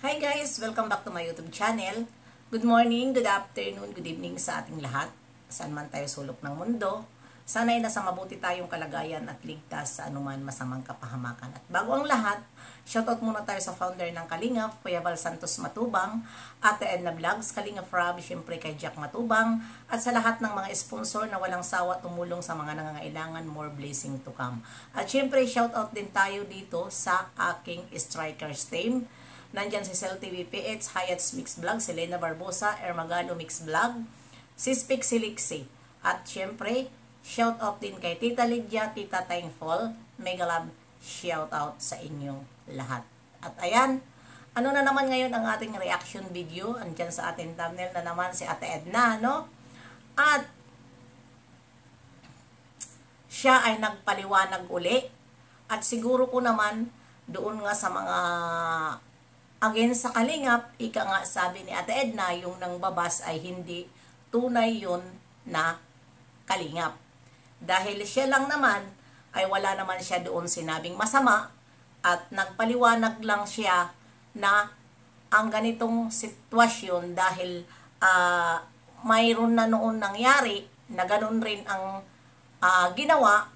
Hi guys! Welcome back to my YouTube channel. Good morning, good afternoon, good evening sa ating lahat. Saan man tayo sulok ng mundo. Sana'y nasa mabuti tayong kalagayan at ligtas sa anuman masamang kapahamakan. At bago ang lahat, shoutout muna tayo sa founder ng Kalingap, Kuya Val Santos Matubang, Ate Edna Vlogs, Kalingap Rob, syempre kay Jack Matubang, at sa lahat ng mga sponsor na walang sawa tumulong sa mga nangangailangan, more blessing to come. At syempre shoutout din tayo dito sa aking Strikers team. Nandyan si Cel TV PH, Hayats Mix Vlog, Selena Barbosa, Ermagalo Mix Vlog, Sispik Silixi. At syempre, shout out din kay Tita Lydia, Tita Thankful, Mega Love, shout out sa inyong lahat. At ayan, ano na naman ngayon ang ating reaction video? Andyan sa ating thumbnail na naman si Ate Edna, no? At siya ay nagpaliwanag uli. At siguro ko naman, doon nga sa mga again sa Kalingap, ika nga sabi ni Ate Edna, yung nang babas ay hindi tunay yun na Kalingap. Dahil siya lang naman, ay wala naman siya doon sinabing masama, at nagpaliwanag lang siya na ang ganitong sitwasyon dahil mayroon na noon nangyari na ganun rin ang ginawa,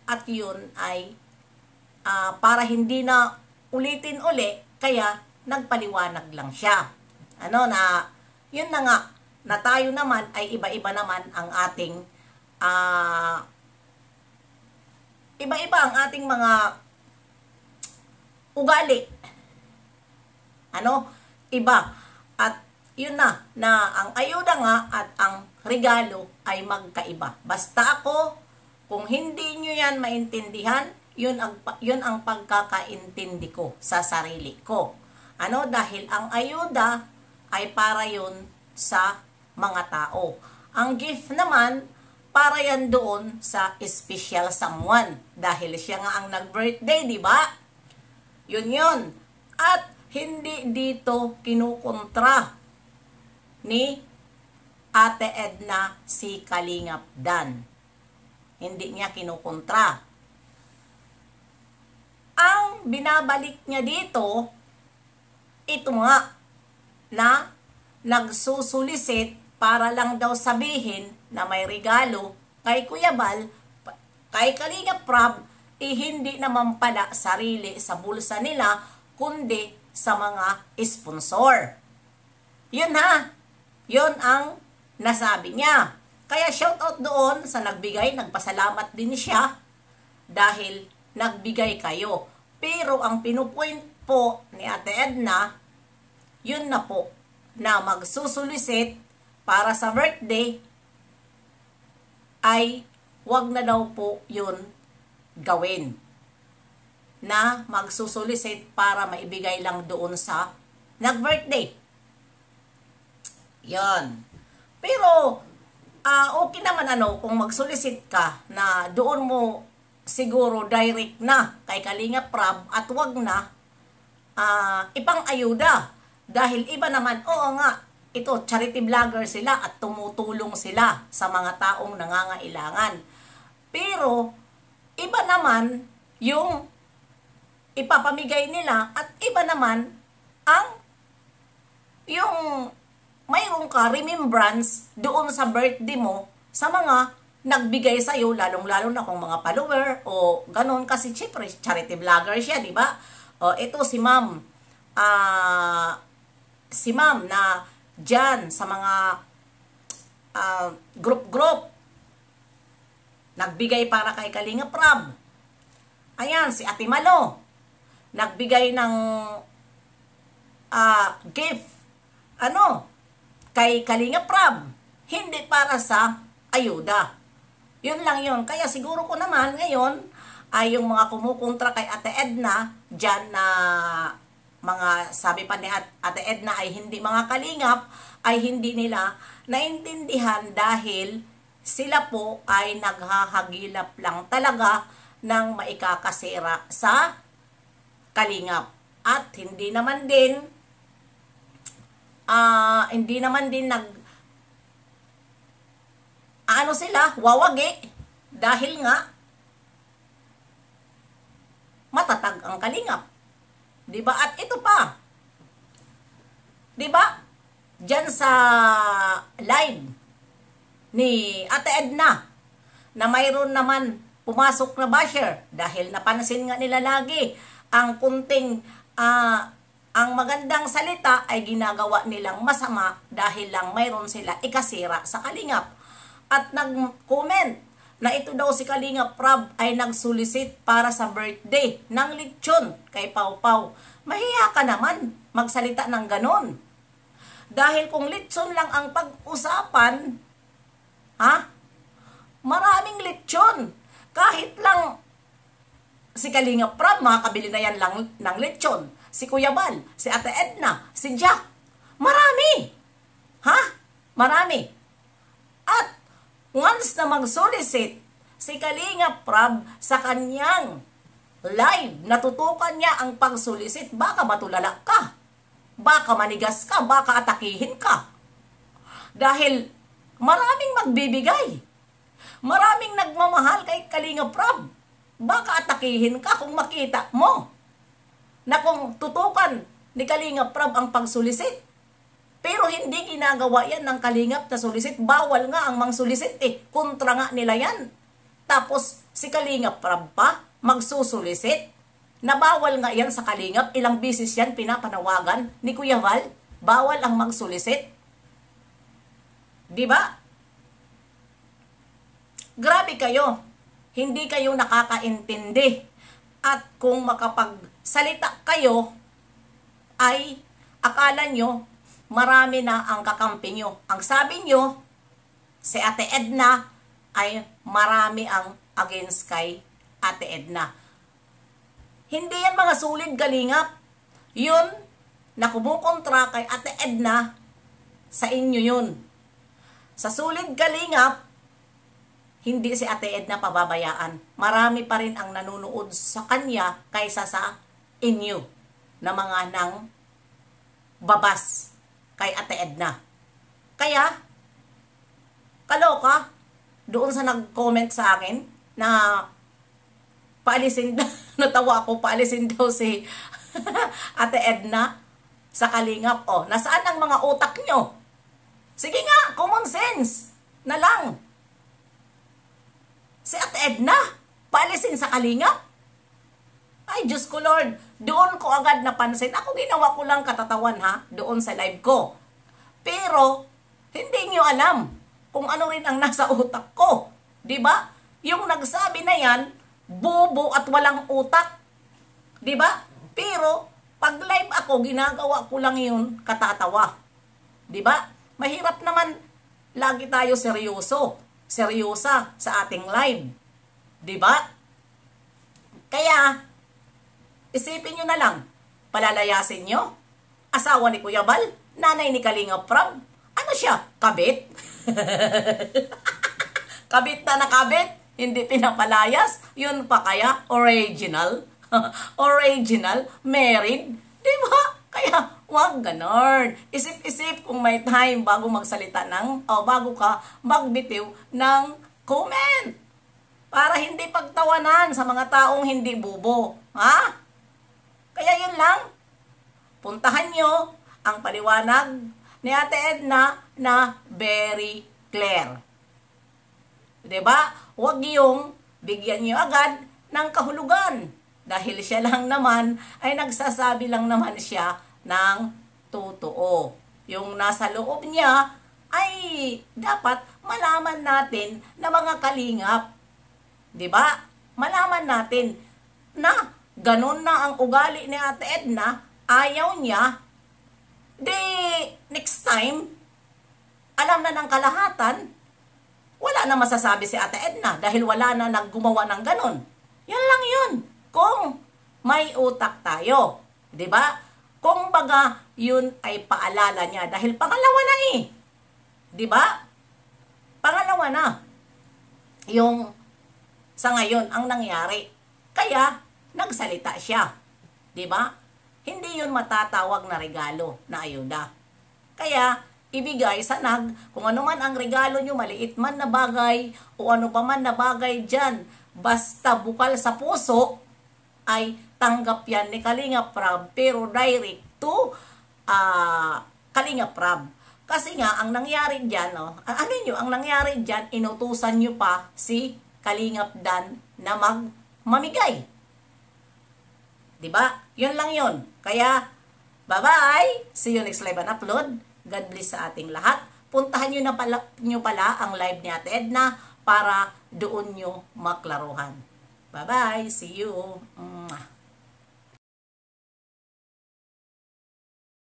at yun ay para hindi na ulitin uli, kaya nagpaliwanag lang siya. Yun na nga, na tayo naman ay iba-iba naman ang ating iba-iba ang ating mga ugali. Iba. At yun na ang ayuda nga at ang regalo ay magkaiba. Basta ako, kung hindi nyo yan maintindihan, yun ang pagkakaintindi ko sa sarili ko. Dahil ang ayuda ay para yun sa mga tao. Ang gift naman, para yan doon sa special someone. Dahil siya nga ang nag-birthday, di ba? Yun. At hindi dito kinukontra ni Ate Edna si Kalingap Dan. Hindi niya kinukontra. Ang binabalik niya dito, ito nga, na nagsusulisit para lang daw sabihin na may regalo kay Kuya Val, kay Kalingap Rob, hindi naman pala sarili sa bulsa nila, kundi sa mga sponsor. Yun ang nasabi niya. Kaya shoutout doon sa nagbigay, nagpasalamat din siya dahil nagbigay kayo. Pero ang pinupoint po ni Ate Edna, yun na po, na magsusulisit para sa birthday, ay wag na daw po yun gawin. Na magsusulisit para maibigay lang doon sa nag-birthday. Yun. Pero, okay naman kung magsulisit ka na doon mo siguro direct na kay Kalingap Rob at wag na ipang ayuda. Dahil iba naman, oo nga, ito, charity vlogger sila at tumutulong sila sa mga taong nangangailangan. Pero, iba naman yung ipapamigay nila at iba naman ang yung mayroon ka remembrance doon sa birthday mo sa mga nagbigay sa'yo, lalong-lalo na kung mga follower o ganun, kasi syempre charity vlogger siya, di ba? Ito si ma'am, na dyan sa mga group nagbigay para kay Kalingap Rob. Ayan, si Ate Malo, nagbigay ng gift, kay Kalingap Rob, hindi para sa ayuda. Yun lang yun. Kaya siguro ko naman ngayon, ay yung mga kumukontra kay Ate Edna, dyan na mga sabi pa ni Ate Edna ay hindi mga kalingap, ay hindi nila naintindihan dahil sila po ay naghahagilap lang talaga ng maikakasira sa kalingap. At hindi naman din sila wawagi dahil nga matatag ang kalingap. Diba? At ito pa, 'Di ba? Diyan sa live ni Ate Edna na mayroon naman pumasok na basher dahil napansin nga nila lagi ang kunting ang magandang salita ay ginagawa nilang masama dahil lang mayroon sila ikasira sa Kalingap. At nag-comment na ito daw si Kalingap Prab ay nagsulisit para sa birthday ng lechon kay Pau Pau. Mahiya ka naman magsalita ng ganon. Dahil kung lechon lang ang pag-usapan, maraming lechon. Kahit lang si Kalingap Prab, makakabili na yan lang ng lechon. Si Kuya Bal, si Ate Edna, si Jack. Marami. Marami. At once na mag-solicit si Kalingap Prab sa kanyang live, natutukan niya ang pag-solicit, baka matulala ka. Baka manigas ka, baka atakihin ka. Dahil maraming magbibigay. Maraming nagmamahal kay Kalingap Prab. Baka atakihin ka kung makita mo na kung tutukan ni Kalingap Prab ang pagsulisit. Pero hindi ginagawa yan ng Kalingap na sulisit. Bawal nga ang mangsulisit kontra nga nila yan. Tapos si Kalingap Prab pa magsusulisit. Nabawal nga yan sa Kalingap. Ilang bisis yan pinapanawagan ni Kuya Val. Bawal ang magsulisit. Diba? Grabe kayo. Hindi kayo nakakaintindi. At kung makapagsalita kayo, ay akala nyo marami na ang kakampi nyo. Ang sabi nyo, si Ate Edna ay marami ang against kay Ate Edna. Hindi yan mga sulid Kalingap. Yun na kumukontra kay Ate Edna, sa inyo yun. Sa sulid Kalingap, hindi si Ate Edna pababayaan. Marami pa rin ang nanunood sa kanya kaysa sa inyo na mga nang babas kay Ate Edna. Kaya, kaloka, doon sa nag-comment sa akin na paalisin, natawa ako, paalisin daw si Ate Edna sa Kalingap. Nasaan ang mga utak nyo? Sige nga, common sense na lang. Si Ate Edna, paalisin sa Kalingap? Ay, Diyos ko Lord, doon ko agad napansin. Ako ginawa ko lang katatawan doon sa live ko. Pero, hindi nyo alam kung ano rin ang nasa utak ko. Diba? Yung nagsabi na yan, bobo at walang utak. Diba? Pero, pag live ako, ginagawa ko lang yun katatawa. Diba? Mahirap naman lagi tayo seryosa sa ating live. Diba? Kaya, isipin nyo na lang, palalayasin nyo? Asawa ni Kuya Bal? Nanay ni Kalingap Prab? Ano siya? Kabit? Kabit na nakabit? Hindi pinapalayas? Yun pa kaya? Original? Original? Married? Diba? Kaya, wag ganon. Isip-isip kung may time bago magsalita bago ka magbitiw ng comment. Para hindi pagtawanan sa mga taong hindi bubo. Kaya yun lang. Puntahan nyo ang paliwanag ni Ate Edna na very clear. Diba? Huwag yung bigyan nyo agad ng kahulugan. Dahil siya lang naman ay nagsasabi lang naman siya ng totoo. Yung nasa loob niya ay dapat malaman natin na mga Kalingap. Diba? Malaman natin na ganun na ang ugali ni Ate Edna, ayaw niya, next time, alam na ng kalahatan, wala na masasabi si Ate Edna dahil wala na naggumawa ng ganun. Yan lang yun. Kung may utak tayo. Diba? Kung baga, yun ay paalala niya dahil pangalawa na Diba? Pangalawa na. Yung sa ngayon ang nangyari. Kaya, nagsalita siya. Diba? Hindi yun matatawag na regalo na ayuda. Kaya, ibigay sa kung ano man ang regalo nyo, maliit man na bagay, o ano pa man na bagay dyan, basta bukal sa puso, ay tanggap yan ni Kalingap Prab, pero direct to Kalingap Rab. Kasi nga, ang nangyari dyan, ang nangyari dyan, inutusan nyo pa si Kalingap Dan na mamigay. Diba? Yun lang yun. Kaya, bye-bye! See you next live and upload. God bless sa ating lahat. Puntahan nyo pala ang live ni Ate Edna para doon nyo maklaruhan. Bye-bye! See you!